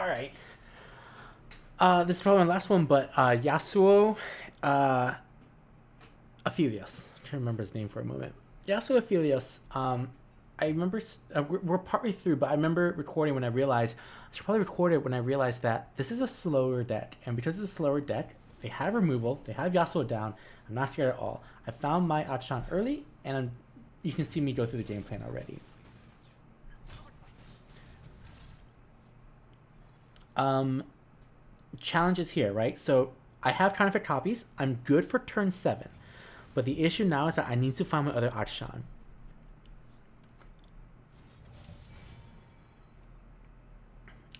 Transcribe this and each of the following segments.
Alright. This is probably my last one, but Yasuo Aphelios. I'm trying to remember his name for a moment. Yasuo Aphelios. I remember we're partway through, but I remember recording when I realized I should probably record it when I realized that this is a slower deck, and because it's a slower deck, they have removal, they have Yasuo down. I'm not scared at all. I found my Akshan early, and you can see me go through the game plan already. Challenges here, right? So I have counterfeit copies. I'm good for turn 7. But the issue now is that I need to find my other Akshan.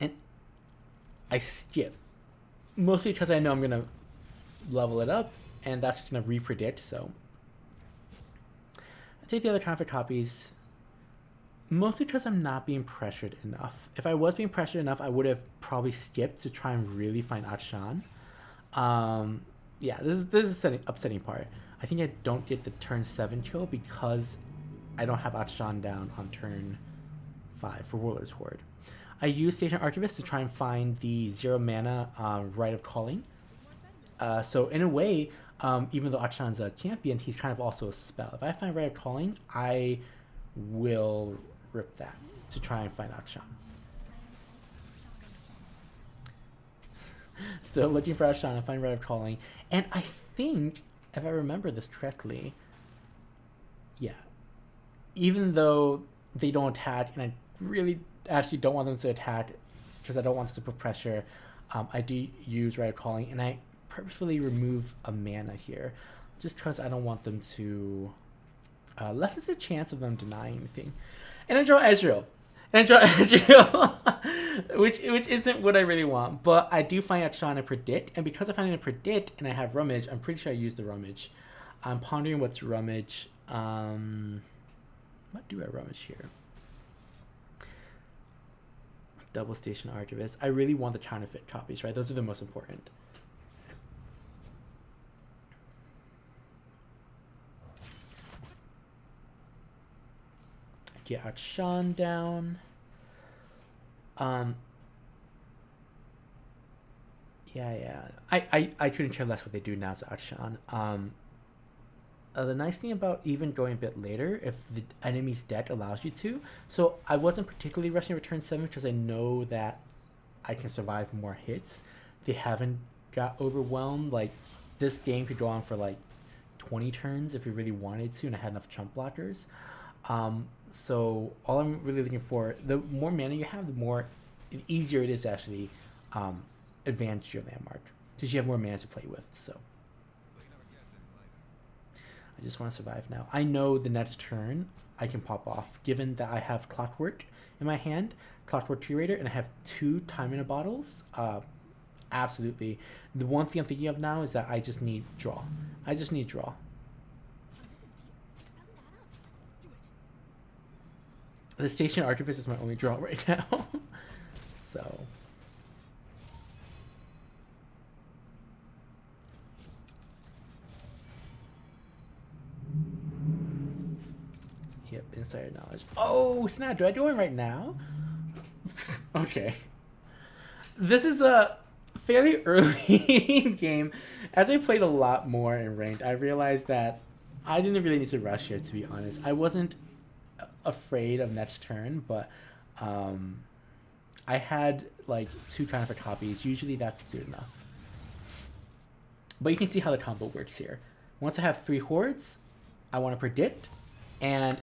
And I skip. Mostly because I know I'm going to level it up, and that's just going to repredict, so. I take the other counterfeit copies. Mostly because I'm not being pressured enough. If I was being pressured enough, I would have probably skipped to try and really find Akshan. Yeah, this is the upsetting part. I think I don't get the turn 7 kill because I don't have Akshan down on turn 5 for Warlord's Horde. I use Station Archivist to try and find the 0 mana Rite of Calling. So in a way, even though Akshan's a champion, he's kind of also a spell. If I find Rite of Calling, I will rip that to try and find Akshan. Still looking for Akshan and find Rite of Calling. And I think, if I remember this correctly, yeah, even though they don't attack, and I really actually don't want them to attack because I don't want this to put pressure, I do use Rite of Calling, and I purposefully remove a mana here just because I don't want them to lessens the chance of them denying anything. And I draw Ezreal. which isn't what I really want. But I do find Akshan and predict, and because I find it in predict and I have Rummage, I'm pretty sure I use the Rummage. I'm pondering what's Rummage. What do I Rummage here? Double Station Archivist. I really want the counterfeit copies, right? Those are the most important. Get Akshan down. Yeah. I couldn't care less what they do now to Akshan. The nice thing about even going a bit later, if the enemy's deck allows you to, so I wasn't particularly rushing return 7 because I know that I can survive more hits. They haven't got overwhelmed. Like, this game could go on for like 20 turns if we really wanted to, and I had enough chump blockers. So all I'm really looking for, the more mana you have, the easier it is to actually advance your landmark, because you have more mana to play with. So I just want to survive now. I know the next turn I can pop off, given that I have Clockwork in my hand, Clockwork Curator, and I have 2 time in a bottles. Absolutely. The one thing I'm thinking of now is that I just need draw. The Station Archivist is my only draw right now. So. Yep, insider knowledge. Oh, snap. Do I do it right now? Okay. This is a fairly early game. As I played a lot more in ranked, I realized that I didn't really need to rush here, to be honest. I wasn't afraid of next turn, but I had like 2 counterfeit copies. Usually that's good enough. But you can see how the combo works here. Once I have 3 hordes, I want to predict, and